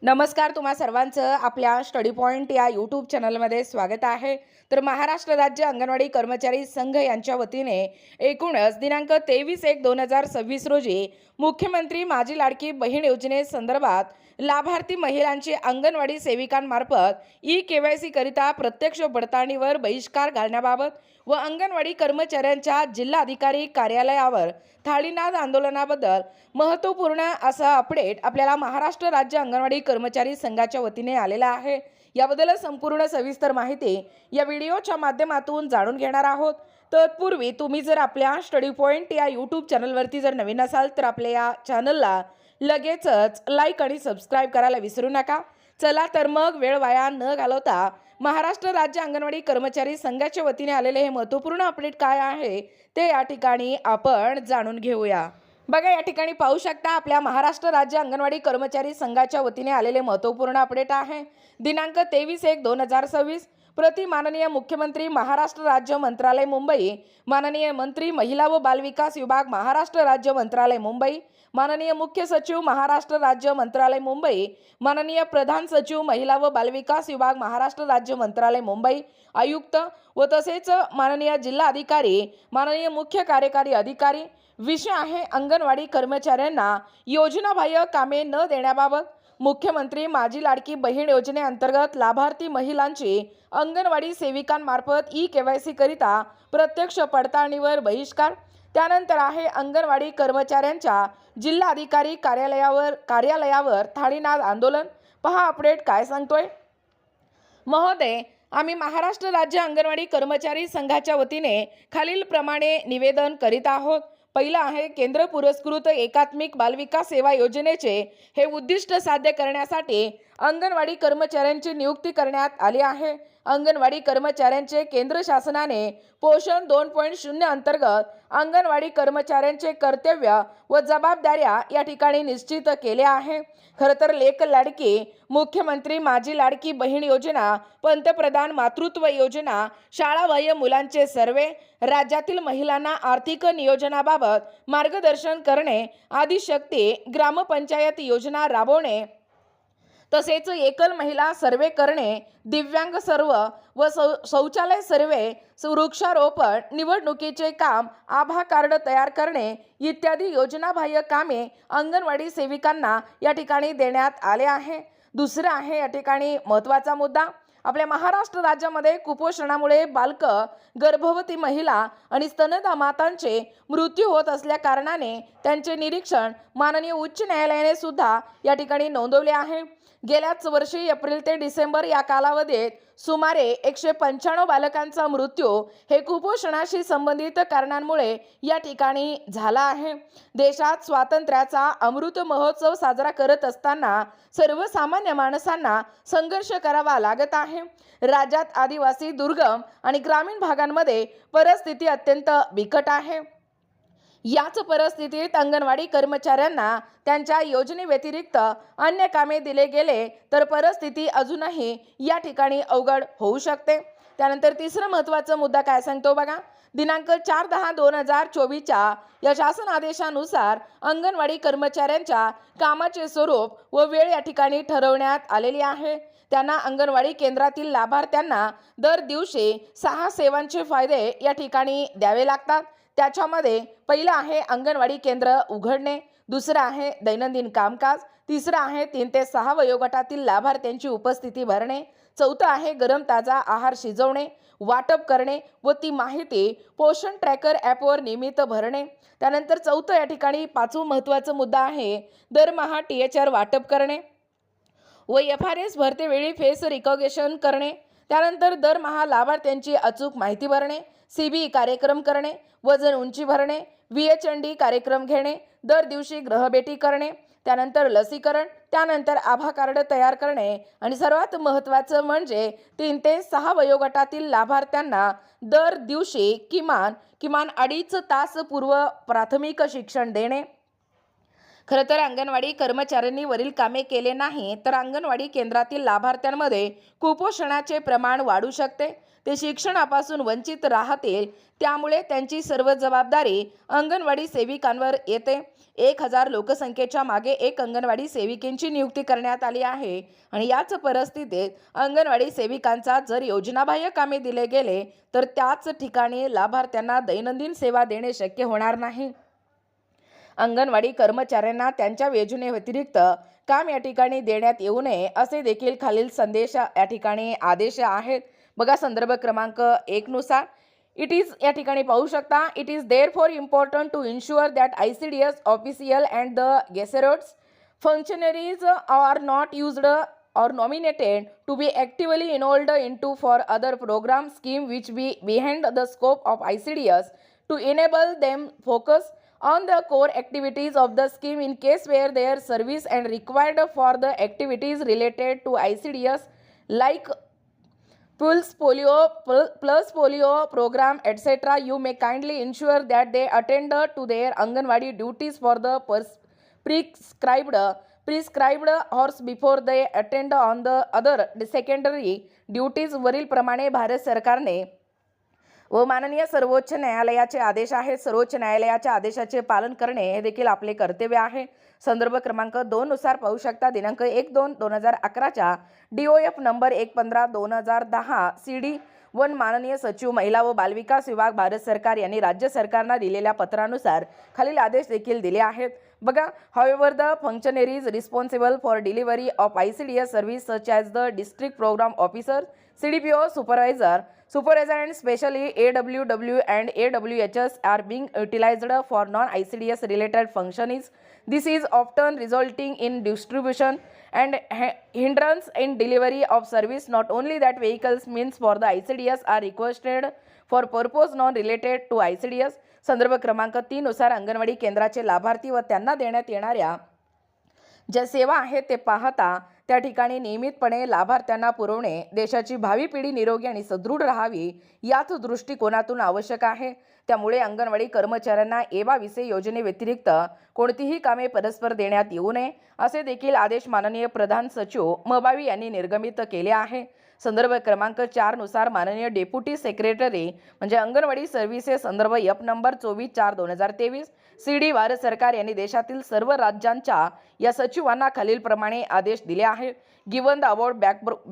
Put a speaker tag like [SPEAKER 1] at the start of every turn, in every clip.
[SPEAKER 1] नमस्कार, तुम्हा सर्वांचं आपल्या स्टडी पॉइंट या यूट्यूब चॅनलमध्ये स्वागत आहे। तर महाराष्ट्र राज्य अंगणवाडी कर्मचारी संघ यांच्या वतीने एकूणच दिनांक 23/1/2026 रोजी मुख्यमंत्री माझी लाडकी बहीण योजनेसंदर्भात लाभार्थी महिलांची अंगणवाडी सेविकांमार्फत ई-केवायसी करिता प्रत्यक्ष पडताळणीवर बहिष्कार घालण्याबाबत व अंगणवाडी कर्मचाऱ्यांच्या जिल्हाधिकारी कार्यालयावर थाळीनाद आंदोलनाबद्दल महत्त्वपूर्ण असा अपडेट आपल्याला महाराष्ट्र राज्य अंगणवाडी कर्मचारी संघाच्या वतीने आलेला आहे। याबद्दल संपूर्ण सविस्तर माहिती या व्हिडिओच्या माध्यमातून जाणून घेणार आहोत। तत्पूर्वी तुम्ही जर आपल्या स्टडी पॉइंट या यूट्यूब चॅनलवरती जर नवीन असाल तर आपल्या या चॅनलला लगेचच लाईक आणि सबस्क्राईब करायला विसरू नका। चला तर मग वेळ वाया न घालवता महाराष्ट्र राज्य अंगणवाडी कर्मचारी संघाच्या वतीने आलेले हे महत्त्वपूर्ण अपडेट काय आहे ते या ठिकाणी आपण जाणून घेऊया। बघा, या ठिकाणी पाहू शकता आपल्या महाराष्ट्र राज्य अंगणवाडी कर्मचारी संघाच्या वतीने आलेले महत्त्वपूर्ण अपडेट आहे। दिनांक 23/1/2026 प्रति माननीय मुख्यमंत्री महाराष्ट्र राज्य मंत्रालय मुंबई, माननीय मंत्री महिला व बाल विकास विभाग महाराष्ट्र राज्य मंत्रालय मुंबई, माननीय मुख्य सचिव महाराष्ट्र राज्य मंत्रालय मुंबई, माननीय प्रधान सचिव महिला व बाल विकास विभाग महाराष्ट्र राज्य मंत्रालय मुंबई, आयुक्त व तसेच माननीय जिल्हाधिकारी, माननीय मुख्य कार्यकारी अधिकारी। विषय आहे अंगणवाडी कर्मचाऱ्यांना योजनाबाह्य कामे न देण्याबाबत। मुख्यमंत्री माझी लाडकी बहीण योजनेअंतर्गत लाभार्थी महिलांची अंगणवाडी सेविकांमार्फत ई-केवायसी करिता प्रत्यक्ष पडताळणीवर बहिष्कार। त्यानंतर आहे अंगणवाडी कर्मचाऱ्यांच्या जिल्हाधिकारी कार्यालयावर थाळीनाद आंदोलन। पहा अपडेट काय सांगतोय। महोदय, आम्ही महाराष्ट्र राज्य अंगणवाडी कर्मचारी संघाच्या वतीने खालील प्रमाणे निवेदन करीत आहोत। पहिला आहे, केंद्र पुरस्कृत एकात्मिक बालविकास सेवा योजनेचे हे उद्दिष्ट साध्य करण्यासाठी अंगणवाडी कर्मचाऱ्यांची नियुक्ती करण्यात आली आहे। अंगणवाडी कर्मचाऱ्यांचे केंद्र शासनाने पोषण 2.0 अंतर्गत अंगणवाडी कर्मचाऱ्यांचे कर्तव्य व जबाबदाऱ्या या ठिकाणी निश्चित केले आहे। खरं तर लेक लाडकी, मुख्यमंत्री माझी लाडकी बहीण योजना, पंतप्रधान मातृत्व योजना, शाळाबाह्य मुलांचे सर्वे, राज्यातील महिलांना आर्थिक नियोजनाबाबत मार्गदर्शन करणे, आदिशक्ती ग्रामपंचायत योजना राबवणे, तसेच एकल महिला सर्वे करणे, दिव्यांग सर्व व शौचालय सर्वे, वृक्षारोपण, निवडणुकीचे काम, आभा कार्ड तयार करणे इत्यादी योजनाबाह्य कामे अंगणवाडी सेविकांना या ठिकाणी देण्यात आले आहे। दुसरं आहे या ठिकाणी महत्त्वाचा मुद्दा, आपल्या महाराष्ट्र राज्यामध्ये कुपोषणामुळे बालक, गर्भवती महिला आणि स्तनदा मातांचे मृत्यू होत असल्या कारणाने त्यांचे निरीक्षण माननीय उच्च न्यायालयाने सुद्धा या ठिकाणी नोंदवले आहे। गेल्याच वर्षी एप्रिल ते डिसेंबर या कालावधीत सुमारे 195 बालकांचा मृत्यू हे कुपोषणाशी संबंधित कारणांमुळे या ठिकाणी झाला आहे। देशात स्वातंत्र्याचा अमृत महोत्सव साजरा करत असताना सर्वसामान्य माणसांना संघर्ष करावा लागत आहे। राज्यात आदिवासी, दुर्गम आणि ग्रामीण भागांमध्ये परिस्थिती अत्यंत बिकट आहे। याच परिस्थितीत अंगणवाडी कर्मचाऱ्यांना त्यांच्या योजनेव्यतिरिक्त अन्य कामे दिले गेले तर परिस्थिती अजूनही या ठिकाणी अवघड होऊ शकते। त्यानंतर तिसरा महत्त्वाचा मुद्दा काय सांगतो बघा, दिनांक 4/10/2024च्या या शासन आदेशानुसार अंगणवाडी कर्मचाऱ्यांच्या कामाचे स्वरूप व वेळ या ठिकाणी ठरवण्यात आलेली आहे। त्यांना अंगणवाडी केंद्रातील लाभार्थ्यांना दर दिवशी 6 सेवांचे फायदे या ठिकाणी द्यावे लागतात। त्याच्यामध्ये पहिलं आहे अंगणवाडी केंद्र उघडणे, दुसरं आहे दैनंदिन कामकाज, तिसरं आहे 3 ते 6 वयोगटातील लाभार्थ्यांची उपस्थिती भरणे, चौथं आहे गरम ताजा आहार शिजवणे, वाटप करणे व ती माहिती पोषण ट्रॅकर ॲपवर नियमित भरणे। त्यानंतर चौथं या ठिकाणी पाचवं महत्त्वाचा मुद्दा आहे दरमहा THR वाटप करणे व FRS भरतेवेळी फेस रिकॉग्निशन करणे। त्यानंतर दरमहा लाभार्थ्यांची अचूक माहिती भरणे, CBE कार्यक्रम करणे, वजन उंची भरणे, VHND कार्यक्रम घेणे, दर दिवशी ग्रहभेटी करणे, त्यानंतर लसीकरण, त्यानंतर आभा कार्ड तयार करणे आणि सर्वात महत्त्वाचं म्हणजे 3 ते 6 वयोगटातील लाभार्थ्यांना दर दिवशी किमान 2.5 तास पूर्व प्राथमिक शिक्षण देणे। खरं तर अंगणवाडी कर्मचाऱ्यांनी वरील कामे केले नाही तर अंगणवाडी केंद्रातील लाभार्थ्यांमध्ये कुपोषणाचे प्रमाण वाढू शकते. ते शिक्षणापासून वंचित राहतील. त्यामुळे त्यांची सर्व जबाबदारी अंगणवाडी सेविकांवर येते. 1000 लोकसंख्येच्या मागे एक अंगणवाडी सेविकेची नियुक्ती करण्यात आली आहे आणि याच परिस्थितीत अंगणवाडी सेविकांचा जर योजनाबाह्य कामे दिले गेले तर त्याच ठिकाणी लाभार्थ्यांना दैनंदिन सेवा देणे शक्य होणार नाही. अंगणवाडी कर्मचाऱ्यांना त्यांच्या योजनेव्यतिरिक्त काम या ठिकाणी देण्यात येऊ नये असे देखील खालील संदेश या ठिकाणी आदेश आहेत. बघा संदर्भ क्रमांक 1 नुसार इट इज या ठिकाणी पाहू शकता. It is there for important to ensure that ICDS official and the गेसेरोड्स functionaries are not used or nominated to be actively enrolled into for other program scheme which be behind the scope of ICDS to enable them focus on the core activities of the scheme in case where their service and required for the activities related to ICDS like Pulse Polio plus Polio program etc. You may kindly ensure that they attend to their Anganwadi duties for the prescribed hours before they attend on the other secondary duties. वरील प्रमाणे भारत सरकारने व माननीय सर्वोच्च न्यायालयाचे आदेश आहेत. सर्वोच्च न्यायालयाच्या आदेशाचे पालन करणे हे देखील आपले कर्तव्य आहे. संदर्भ क्रमांक 2 नुसार पाहू शकता. दिनांक 1/2/2011 DOF नंबर 115/2010 CD1 माननीय सचिव महिला व बालविकास विभाग भारत सरकार यांनी राज्य सरकारला दिलेल्या पत्रानुसार खालील आदेश देखील दिले आहेत. बघा, however the functionaries responsible for delivery of ICDS service such as the district program officer, CDPO, supervisor and especially AWW and AWHS are being utilized for non-ICDS related functions. This is often resulting in distribution and hindrance in delivery of service. Not only that, vehicles means for the ICDS are requested for purpose non-related to ICDS. संदर्भ क्रमांक 3 नुसार अंगणवाडी केंद्राचे लाभार्थी व त्यांना देण्यात येणाऱ्या ज्या सेवा आहेत ते पाहता त्या ठिकाणी नियमितपणे लाभार्थ्यांना पुरवणे देशाची भावी पिढी निरोगी आणि सदृढ राहावी याच दृष्टिकोनातून आवश्यक आहे. त्यामुळे अंगणवाडी कर्मचाऱ्यांना एबाविसे योजनेव्यतिरिक्त कोणतीही कामे परस्पर देण्यात येऊ नये असे देखील आदेश माननीय प्रधान सचिव मबावी यांनी निर्गमित केले आहे. संदर्भ क्रमांक 4 नुसार माननीय डेप्युटी सेक्रेटरी म्हणजे अंगणवाडी सर्व्हिसेस संदर्भ F नंबर 24/4/2023 CD भारत सरकार यांनी देशातील सर्व राज्यांच्या या सचिवांना खालील प्रमाणे आदेश दिले आहेत. Given the about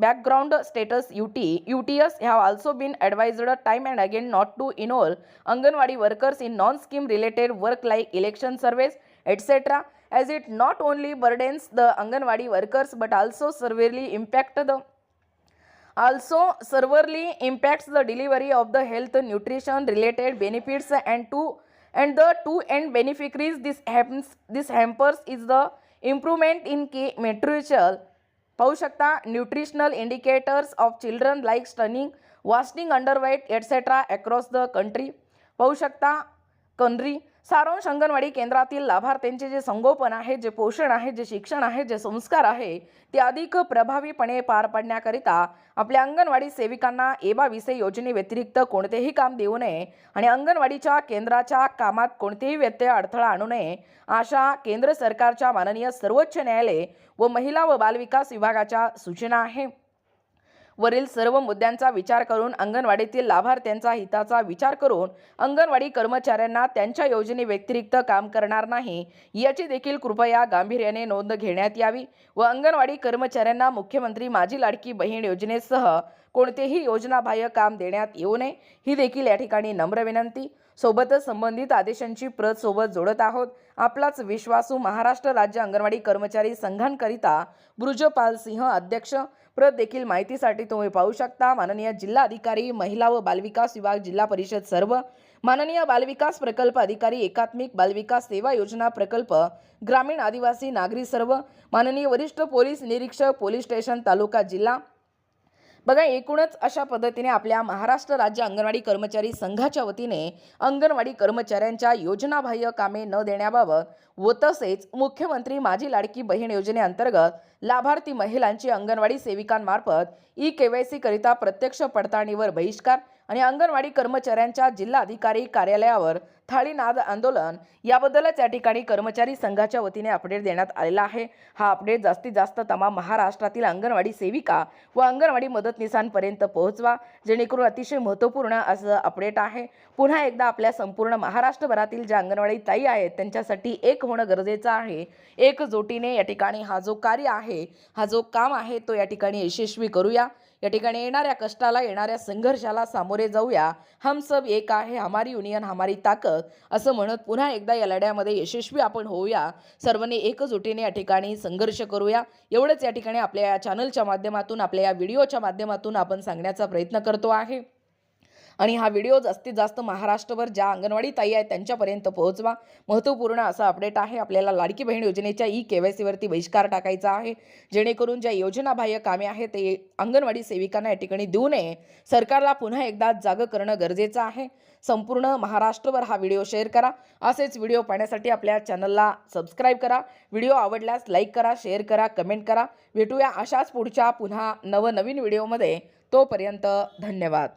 [SPEAKER 1] background status UTS have also been advised time and again not to enroll Anganwadi workers in non-scheme related work like election service etc. as it not only burdens the Anganwadi workers but also severely impacts the delivery of the health nutrition related benefits and the two end beneficiaries. This hampers is the improvement in key material पाहू शकता nutritional indicators of children like stunning wasting underweight etcetera across the country. पाहू शकता country. सारांश अंगणवाडी केंद्रातील लाभार्थ्यांचे जे संगोपन आहे, जे पोषण आहे, जे शिक्षण आहे, जे संस्कार आहे ते अधिक प्रभावीपणे पार पाडण्याकरिता आपल्या अंगणवाडी सेविकांना एबाविसे योजनेव्यतिरिक्त कोणतेही काम देऊ नये आणि अंगणवाडीच्या केंद्राच्या कामात कोणतेही व्यत्यय अडथळा आणू नये अशा केंद्र सरकारच्या माननीय सर्वोच्च न्यायालय व महिला व बालविकास विभागाच्या सूचना आहे. वरील सर्व मुद्द्यांचा विचार करून अंगणवाडीतील लाभार्थ्यांचा हिताचा विचार करून अंगणवाडी कर्मचाऱ्यांना त्यांच्या योजनेव्यतिरिक्त काम करणार नाही याची देखील कृपया गांभीर्याने नोंद घेण्यात यावी व अंगणवाडी कर्मचाऱ्यांना मुख्यमंत्री माझी लाडकी बहीण योजनेसह कोणतेही योजनाबाह्य काम देण्यात येऊ नये ही देखील या ठिकाणी नम्र विनंती. सोबतच संबंधित आदेशांची प्रत सोबत जोडत आहोत. आपलाच विश्वासू महाराष्ट्र राज्य अंगणवाडी कर्मचारी संघांकरिता बृजपाल सिंह अध्यक्ष. प्रत देखील माहितीसाठी तुम्ही पाहू शकता. माननीय जिल्हा अधिकारी महिला व बालविकास विभाग जिल्हा परिषद सर्व, माननीय बालविकास प्रकल्प अधिकारी एकात्मिक बालविकास सेवा योजना प्रकल्प ग्रामीण आदिवासी नागरी सर्व, माननीय वरिष्ठ पोलीस निरीक्षक पोलीस स्टेशन तालुका जिल्हा. बघा, एकूणच अशा पद्धतीने आपल्या महाराष्ट्र राज्य अंगणवाडी कर्मचारी संघाच्या वतीने अंगणवाडी कर्मचाऱ्यांच्या योजनाबाह्य कामे न देण्याबाबत व तसेच मुख्यमंत्री माझी लाडकी बहीण योजनेअंतर्गत लाभार्थी महिलांची अंगणवाडी सेविकांमार्फत KYC करिता प्रत्यक्ष पडताळणीवर बहिष्कार आणि अंगणवाडी कर्मचाऱ्यांच्या जिल्हा अधिकारी कार्यालयावर थाळीनाद आंदोलन याबद्दलच या ठिकाणी कर्मचारी संघाच्या वतीने अपडेट देण्यात आलेला आहे। हा अपडेट जास्तीत जास्त तमाम महाराष्ट्रातील अंगणवाडी सेविका व अंगणवाडी मदतनीसांपर्यंत पोहोचवा, जेणेकरून अतिशय महत्त्वपूर्ण असं अपडेट आहे। पुन्हा एकदा आपल्या संपूर्ण महाराष्ट्रभरातील ज्या अंगणवाडी ताई आहेत त्यांच्यासाठी एक होणं गरजेचं आहे। एकजुटीने या ठिकाणी हा जो कार्य आहे, हा जो काम आहे तो या ठिकाणी यशस्वी करूया। या ठिकाणी येणाऱ्या कष्टाला, येणाऱ्या संघर्षाला सामोरे जाऊया। हम सब एक आहे, हमारी युनियन हमारी ताकद असं म्हणत पुन्हा एकदा या लढ्यामध्ये यशस्वी आपण होऊया। सर्वांनी एकजुटीने या ठिकाणी संघर्ष करूया। एवढंच या ठिकाणी आपल्या या चॅनलच्या माध्यमातून, आपल्या या व्हिडिओच्या माध्यमातून आपण सांगण्याचा प्रयत्न करतो आहे। आणि हा व्हिडिओ जास्तीत जास्त महाराष्ट्रभर ज्या अंगणवाडी ताई आहेत त्यांच्यापर्यंत पोहोचवा। महत्त्वपूर्ण असा अपडेट आहे। आपल्याला लाडकी बहीण योजनेच्या KYC वरती बहिष्कार टाकायचा आहे, जेणेकरून ज्या योजनाबाह्य कामे आहेत ते अंगणवाडी सेविकांना या ठिकाणी देऊ नये। सरकारला पुन्हा एकदा जागं करणं गरजेचं आहे। संपूर्ण महाराष्ट्रभर हा व्हिडिओ शेअर करा। असेच व्हिडिओ पाहण्यासाठी आपल्या चॅनलला सबस्क्राईब करा। व्हिडिओ आवडल्यास लाईक करा, शेअर करा, कमेंट करा। भेटूया अशाच पुढच्या पुन्हा नवनवीन व्हिडिओमध्ये। तोपर्यंत धन्यवाद।